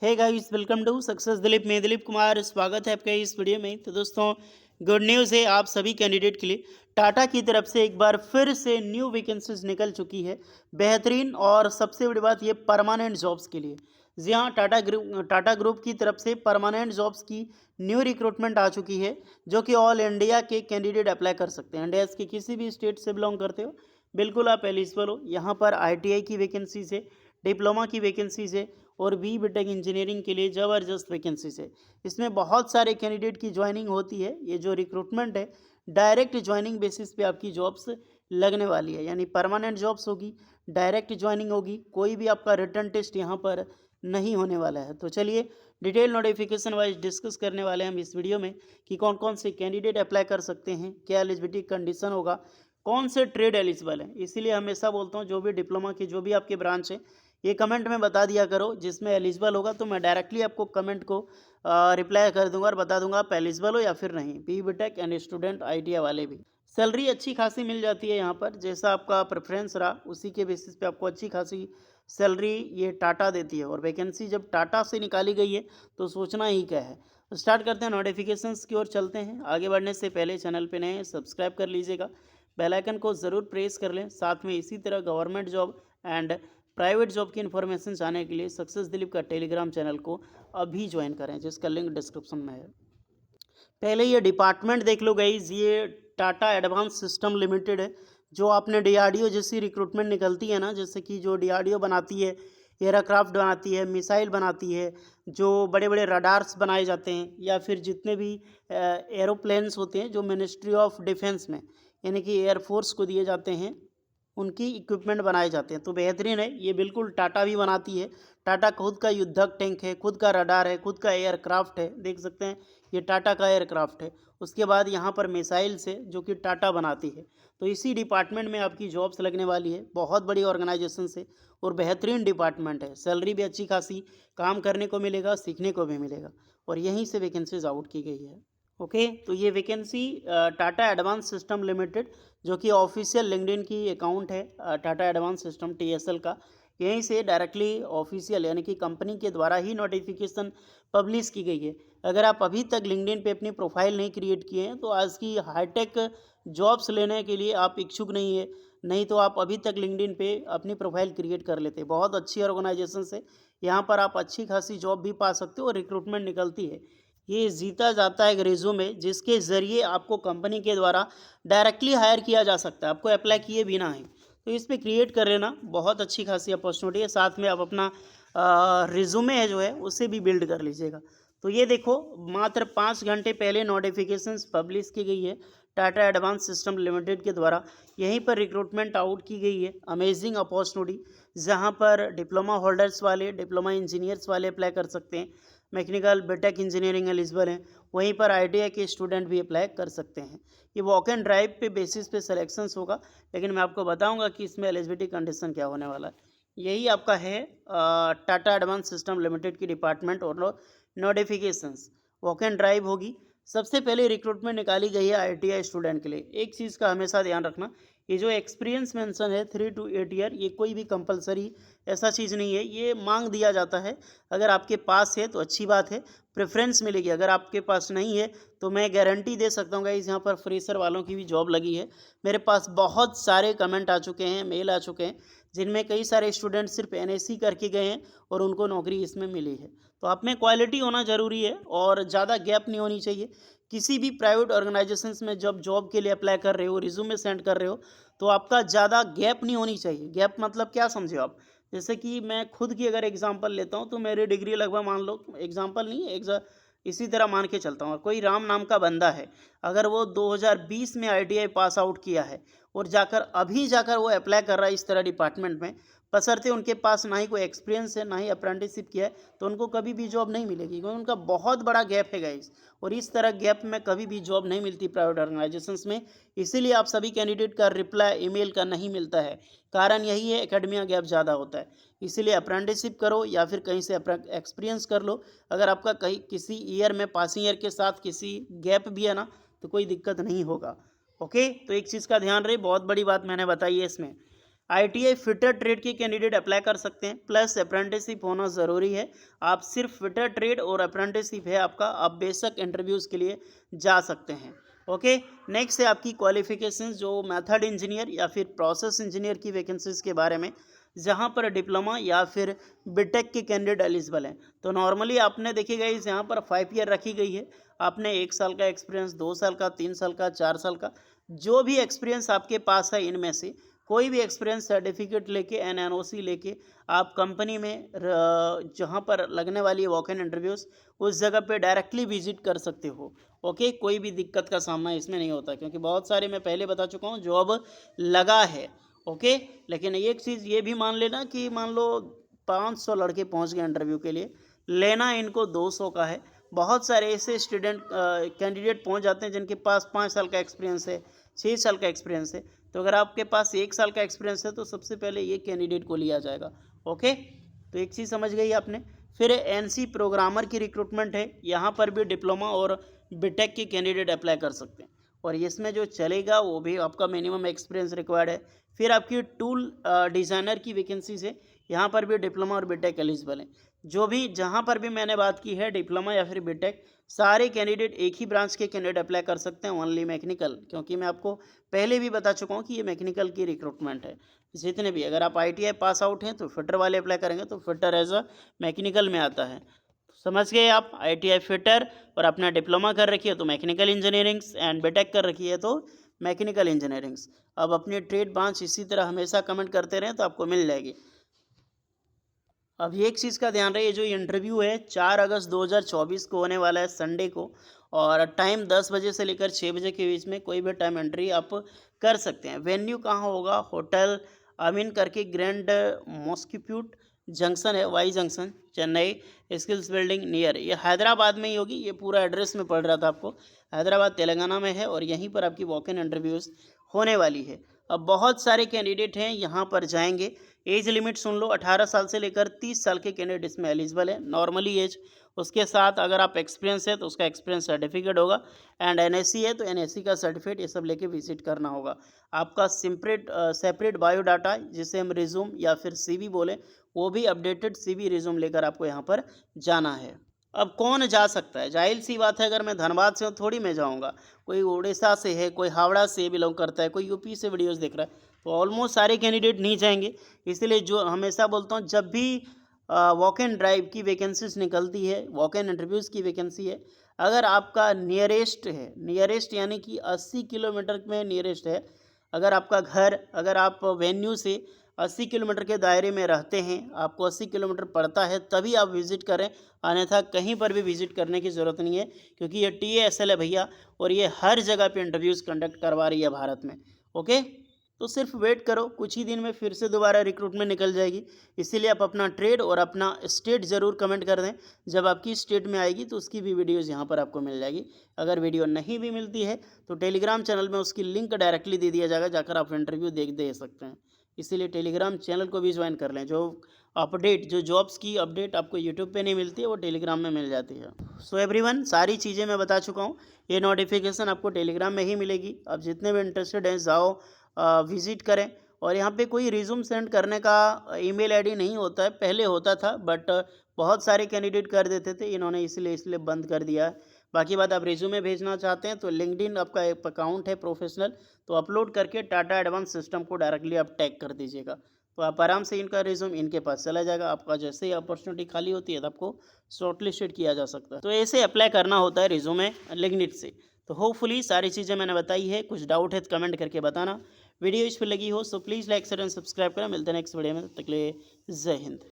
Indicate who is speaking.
Speaker 1: Hey guys, welcome to success Dilip. मैं दिलीप कुमार, स्वागत है आपका इस वीडियो में। तो दोस्तों, गुड न्यूज़ है आप सभी कैंडिडेट के लिए। टाटा की तरफ से एक बार फिर से न्यू वैकेंसीज निकल चुकी है, बेहतरीन। और सबसे बड़ी बात, ये परमानेंट जॉब्स के लिए। जी हाँ, टाटा ग्रुप की तरफ से परमानेंट जॉब्स की न्यू रिक्रूटमेंट आ चुकी है, जो कि ऑल इंडिया के कैंडिडेट अप्लाई कर सकते हैं। इंडिया के किसी भी स्टेट से बिलोंग करते हो, बिल्कुल आप एलिजिबल हो। यहाँ पर ITI की वैकेंसीज है, डिप्लोमा की वैकेंसीज है, और BTech इंजीनियरिंग के लिए ज़बरदस्त वैकेंसीज है। इसमें बहुत सारे कैंडिडेट की ज्वाइनिंग होती है। ये जो रिक्रूटमेंट है, डायरेक्ट ज्वाइनिंग बेसिस पे आपकी जॉब्स लगने वाली है, यानी परमानेंट जॉब्स होगी, डायरेक्ट ज्वाइनिंग होगी। कोई भी आपका रिटर्न टेस्ट यहाँ पर नहीं होने वाला है। तो चलिए डिटेल नोटिफिकेशन वाइज डिस्कस करने वाले हैं हम इस वीडियो में कि कौन कौन से कैंडिडेट अप्लाई कर सकते हैं, क्या एलिजिबिलिटी कंडीशन होगा, कौन से ट्रेड एलिजिबल हैं। इसीलिए हमेशा बोलता हूँ, जो भी डिप्लोमा की जो भी आपके ब्रांच है, ये कमेंट में बता दिया करो। जिसमें एलिजिबल होगा तो मैं डायरेक्टली आपको कमेंट को रिप्लाई कर दूंगा और बता दूंगा आप एलिजिबल हो या फिर नहीं। BTech एंड स्टूडेंट ITI वाले भी। सैलरी अच्छी खासी मिल जाती है यहाँ पर, जैसा आपका प्रेफरेंस रहा उसी के बेसिस पे आपको अच्छी खासी सैलरी ये टाटा देती है। और वैकेंसी जब टाटा से निकाली गई है तो सोचना ही क्या है। तो स्टार्ट करते हैं, नोटिफिकेशंस की ओर चलते हैं। आगे बढ़ने से पहले चैनल पे नए हैं, सब्सक्राइब कर लीजिएगा, बेल आइकन को ज़रूर प्रेस कर लें। साथ में इसी तरह government job and private job की इन्फॉर्मेशन जानने के लिए सक्सेस दिलीप का टेलीग्राम चैनल को अभी ज्वाइन करें, जिसका लिंक डिस्क्रिप्शन में है। पहले ये डिपार्टमेंट देख लो गाइज, ये टाटा एडवांस सिस्टम लिमिटेड है। जो आपने DRDO जैसी रिक्रूटमेंट निकलती है ना, जैसे कि जो DRDO बनाती है, एयरक्राफ्ट बनाती है, मिसाइल बनाती है, जो बड़े बड़े रडार्स बनाए जाते हैं, या फिर जितने भी एरोप्लेन्स होते हैं जो मिनिस्ट्री ऑफ डिफेंस में, यानी कि एयरफोर्स को दिए जाते हैं, उनकी इक्विपमेंट बनाए जाते हैं। तो बेहतरीन है, ये बिल्कुल टाटा भी बनाती है। टाटा खुद का युद्धक टैंक है, खुद का रडार है, खुद का एयरक्राफ्ट है, देख सकते हैं ये टाटा का एयरक्राफ्ट है। उसके बाद यहाँ पर मिसाइल्स है जो कि टाटा बनाती है। तो इसी डिपार्टमेंट में आपकी जॉब्स लगने वाली है। बहुत बड़ी ऑर्गेनाइजेशन से और बेहतरीन डिपार्टमेंट है। सैलरी भी अच्छी खासी, काम करने को मिलेगा, सीखने को भी मिलेगा, और यहीं से वैकेंसीज आउट की गई है। ओके, तो ये vacancy Tata advance system limited, जो कि ऑफिशियल लिंक्डइन की अकाउंट है टाटा एडवांस सिस्टम TSL का, यहीं से डायरेक्टली ऑफिशियल यानी कि कंपनी के द्वारा ही नोटिफिकेशन पब्लिश की गई है। अगर आप अभी तक लिंक्डइन पे अपनी प्रोफाइल नहीं क्रिएट किए हैं तो आज की हाईटेक जॉब्स लेने के लिए आप इच्छुक नहीं है, नहीं तो आप अभी तक लिंक्डइन पे अपनी प्रोफाइल क्रिएट कर लेते। बहुत अच्छी ऑर्गेनाइजेशन से यहाँ पर आप अच्छी खासी जॉब भी पा सकते हो और रिक्रूटमेंट निकलती है। ये जीता जाता है एक रिज्यूमे, जिसके ज़रिए आपको कंपनी के द्वारा डायरेक्टली हायर किया जा सकता है, आपको अप्लाई किए बिना ही। तो इस पे क्रिएट कर लेना, बहुत अच्छी खासी अपॉर्चुनिटी है। साथ में आप अपना रिज्यूमे है जो है उसे भी बिल्ड कर लीजिएगा। तो ये देखो, मात्र 5 घंटे पहले नोटिफिकेशंस पब्लिश की गई है टाटा एडवांस सिस्टम लिमिटेड के द्वारा। यहीं पर रिक्रूटमेंट आउट की गई है। अमेजिंग अपॉर्चुनिटी, जहां पर डिप्लोमा होल्डर्स वाले, डिप्लोमा इंजीनियर्स वाले अप्लाई कर सकते हैं। मैकेनिकल BTech इंजीनियरिंग एलिजिबल हैं। वहीं पर ITI के स्टूडेंट भी अप्लाई कर सकते हैं। ये वॉक एंड ड्राइव पे बेसिस पे सिलेक्शंस होगा, लेकिन मैं आपको बताऊंगा कि इसमें एलिजिबिलिटी कंडीशन क्या होने वाला है। यही आपका है टाटा एडवांस सिस्टम लिमिटेड की डिपार्टमेंट और नोटिफिकेशंस। वॉक एंड ड्राइव होगी। सबसे पहले रिक्रूटमेंट निकाली गई है ITI स्टूडेंट के लिए। एक चीज़ का हमेशा ध्यान रखना, ये जो एक्सपीरियंस मेंशन है 3 to 8 ईयर, ये कोई भी कंपलसरी ऐसा चीज़ नहीं है, ये मांग दिया जाता है। अगर आपके पास है तो अच्छी बात है, प्रेफरेंस मिलेगी। अगर आपके पास नहीं है तो मैं गारंटी दे सकता हूँ गाइस, यहाँ पर फ्रेशर वालों की भी जॉब लगी है। मेरे पास बहुत सारे कमेंट आ चुके हैं, मेल आ चुके हैं, जिनमें कई सारे स्टूडेंट सिर्फ NSC करके गए हैं और उनको नौकरी इसमें मिली है। तो आप में क्वालिटी होना ज़रूरी है और ज़्यादा गैप नहीं होनी चाहिए। किसी भी प्राइवेट ऑर्गेनाइजेशंस में जब जॉब के लिए अप्लाई कर रहे हो, रिज्यूमे सेंड कर रहे हो, तो आपका ज़्यादा गैप नहीं होनी चाहिए। गैप मतलब क्या समझे आप? जैसे कि मैं खुद की अगर एग्जांपल लेता हूँ तो मेरी डिग्री लगभग, मान लो एग्जांपल नहीं, इसी तरह मान के चलता हूँ, कोई राम नाम का बंदा है, अगर वो 2020 में ITI पास आउट किया है और अभी जाकर वो अप्लाई कर रहा है इस तरह डिपार्टमेंट में, बशर्ते उनके पास ना ही कोई एक्सपीरियंस है, ना ही अप्रेंटिसशिप किया है, तो उनको कभी भी जॉब नहीं मिलेगी, क्योंकि उनका बहुत बड़ा गैप है गाइस। और इस तरह गैप में कभी भी जॉब नहीं मिलती प्राइवेट ऑर्गेनाइजेशंस में। इसीलिए आप सभी कैंडिडेट का रिप्लाई ईमेल का नहीं मिलता है। कारण यही है, एकेडमिया गैप ज़्यादा होता है। इसीलिए अप्रेंटिसशिप करो या फिर कहीं से एक्सपीरियंस कर लो। अगर आपका कहीं किसी ईयर में, पासिंग ईयर के साथ किसी गैप भी है ना, तो कोई दिक्कत नहीं होगा। ओके, तो एक चीज़ का ध्यान रहे, बहुत बड़ी बात मैंने बताई है इसमें। ITI फिटर ट्रेड के कैंडिडेट अप्लाई कर सकते हैं, प्लस अप्रेंटिसशिप होना ज़रूरी है। आप सिर्फ फिटर ट्रेड और अप्रेंटिसशिप है आपका, आप बेशक इंटरव्यूज़ के लिए जा सकते हैं। ओके, नेक्स्ट है आपकी क्वालिफिकेशंस, जो मेथड इंजीनियर या फिर प्रोसेस इंजीनियर की वैकेंसीज़ के बारे में, जहाँ पर डिप्लोमा या फिर बीटेक के कैंडिडेट एलिजिबल हैं। तो नॉर्मली आपने देखिएगा इस यहाँ पर 5 ईयर रखी गई है। आपने 1 साल का एक्सपीरियंस, 2 साल का, 3 साल का, 4 साल का, जो भी एक्सपीरियंस आपके पास है इनमें से कोई भी एक्सपीरियंस सर्टिफिकेट लेके NOC लेके आप कंपनी में जहाँ पर लगने वाली है वॉक इन इंटरव्यूज़, उस जगह पे डायरेक्टली विजिट कर सकते हो। ओके, कोई भी दिक्कत का सामना इसमें नहीं होता, क्योंकि बहुत सारे मैं पहले बता चुका हूँ जॉब लगा है। ओके, लेकिन एक चीज़ ये भी मान लेना कि मान लो 500 लड़के पहुँच गए इंटरव्यू के लिए, लेना इनको 200 का है। बहुत सारे ऐसे स्टूडेंट कैंडिडेट पहुँच जाते हैं जिनके पास 5 साल का एक्सपीरियंस है, 6 साल का एक्सपीरियंस है। तो अगर आपके पास 1 साल का एक्सपीरियंस है तो सबसे पहले ये कैंडिडेट को लिया जाएगा। ओके, तो एक चीज़ समझ गई आपने। फिर NC प्रोग्रामर की रिक्रूटमेंट है, यहाँ पर भी डिप्लोमा और बीटेक के कैंडिडेट अप्लाई कर सकते हैं, और इसमें जो चलेगा वो भी आपका मिनिमम एक्सपीरियंस रिक्वायर्ड है। फिर आपकी टूल डिज़ाइनर की वैकेंसीज है, यहाँ पर भी डिप्लोमा और बीटेक एलिजिबल है। जो भी जहाँ पर भी मैंने बात की है डिप्लोमा या फिर बीटेक, सारे कैंडिडेट एक ही ब्रांच के कैंडिडेट अप्लाई कर सकते हैं, ओनली मैकेनिकल, क्योंकि मैं आपको पहले भी बता चुका हूँ कि ये मैकेनिकल की रिक्रूटमेंट है। जितने भी, अगर आप ITI पास आउट हैं तो फिटर वाले अप्लाई करेंगे, तो फिटर एज अ मैकेनिकल में आता है। समझ गए आप, ITI फिटर और अपना डिप्लोमा कर रखी है तो मैकेनिकल इंजीनियरिंग्स, एंड बीटेक कर रखी है तो मैकेनिकल इंजीनियरिंग्स। अब अपनी ट्रेड ब्रांच इसी तरह हमेशा कमेंट करते रहें तो आपको मिल जाएगी। अब एक चीज़ का ध्यान रहे, ये जो इंटरव्यू है 4 अगस्त 2024 को होने वाला है, संडे को, और टाइम 10 बजे से लेकर 6 बजे के बीच में कोई भी टाइम एंट्री आप कर सकते हैं। वेन्यू कहाँ होगा? होटल अमीन करके ग्रैंड मॉस्किप्यूट जंक्शन है, Y junction, Chennai skills building near. ये हैदराबाद में ही होगी, ये पूरा एड्रेस में पड़ रहा था आपको, हैदराबाद तेलंगाना में है, और यहीं पर आपकी वॉक इन इंटरव्यूज़ होने वाली है। अब बहुत सारे कैंडिडेट हैं यहाँ पर जाएंगे। एज लिमिट सुन लो, 18 साल से लेकर 30 साल के कैंडिडेट इसमें एलिजिबल है, नॉर्मली एज। उसके साथ अगर आप एक्सपीरियंस है तो उसका एक्सपीरियंस सर्टिफिकेट होगा, एंड NSC है तो NSC का सर्टिफिकेट, ये सब लेके विजिट करना होगा। आपका सेपरेट बायोडाटा, जिसे हम रिज्यूम या फिर CV बोले, वो भी अपडेटेड CV रिज्यूम लेकर आपको यहाँ पर जाना है। अब कौन जा सकता है? जाहिर सी बात है, अगर मैं धनबाद से हूँ थोड़ी मैं जाऊँगा, कोई उड़ीसा से है, कोई हावड़ा से बिलोंग करता है, कोई UP से वीडियोज़ देख रहा है, तो ऑलमोस्ट सारे कैंडिडेट नहीं जाएंगे। इसलिए जो हमेशा बोलता हूँ, जब भी वॉक इन ड्राइव की वैकेंसीज निकलती है, वॉक इन इंटरव्यूज़ की वैकेंसी है, अगर आपका नियरेस्ट है, नियरेस्ट यानी कि 80 किलोमीटर में नियरेस्ट है, अगर आपका घर, अगर आप वेन्यू से 80 किलोमीटर के दायरे में रहते हैं, आपको 80 किलोमीटर पड़ता है, तभी आप विज़िट करें, अन्यथा कहीं पर भी विज़िट करने की ज़रूरत नहीं है, क्योंकि ये TASL है भैया, और ये हर जगह पे इंटरव्यूज़ कंडक्ट करवा रही है भारत में। ओके, तो सिर्फ वेट करो, कुछ ही दिन में फिर से दोबारा रिक्रूटमेंट निकल जाएगी। इसीलिए आप अपना ट्रेड और अपना स्टेट ज़रूर कमेंट कर दें, जब आपकी स्टेट में आएगी तो उसकी भी वीडियोज़ यहाँ पर आपको मिल जाएगी। अगर वीडियो नहीं भी मिलती है तो टेलीग्राम चैनल में उसकी लिंक डायरेक्टली दे दिया जाएगा, जाकर आप इंटरव्यू दे सकते हैं। इसीलिए टेलीग्राम चैनल को भी ज्वाइन कर लें, जो जॉब्स की अपडेट आपको यूट्यूब पे नहीं मिलती है वो टेलीग्राम में मिल जाती है। सो एवरीवन, सारी चीज़ें मैं बता चुका हूँ, ये नोटिफिकेशन आपको टेलीग्राम में ही मिलेगी। अब जितने भी इंटरेस्टेड हैं जाओ विज़िट करें, और यहाँ पे कोई रिज्यूम सेंड करने का ईमेल आईडी नहीं होता है, पहले होता था, बट बहुत सारे कैंडिडेट कर देते थे, इन्होंने इसलिए बंद कर दिया है। बाकी बात, आप रिज्यूमे भेजना चाहते हैं तो लिंक्डइन आपका एक अकाउंट है प्रोफेशनल, तो अपलोड करके टाटा एडवांस सिस्टम को डायरेक्टली आप टैग कर दीजिएगा, तो आप आराम से इनका रिज्यूम इनके पास चला जाएगा। आपका जैसे ही अपॉर्चुनिटी खाली होती है तो आपको शॉर्टलिस्टेड किया जा सकता है। तो ऐसे अप्लाई करना होता है रिज्यूमे लिंक्डइन से। तो होपफुली सारी चीज़ें मैंने बताई है, कुछ डाउट है तो कमेंट करके बताना। वीडियो इस पर लगी हो so please like share and subscribe करें। मिलते हैं नेक्स्ट वीडियो में, तब तक के लिए जय हिंद।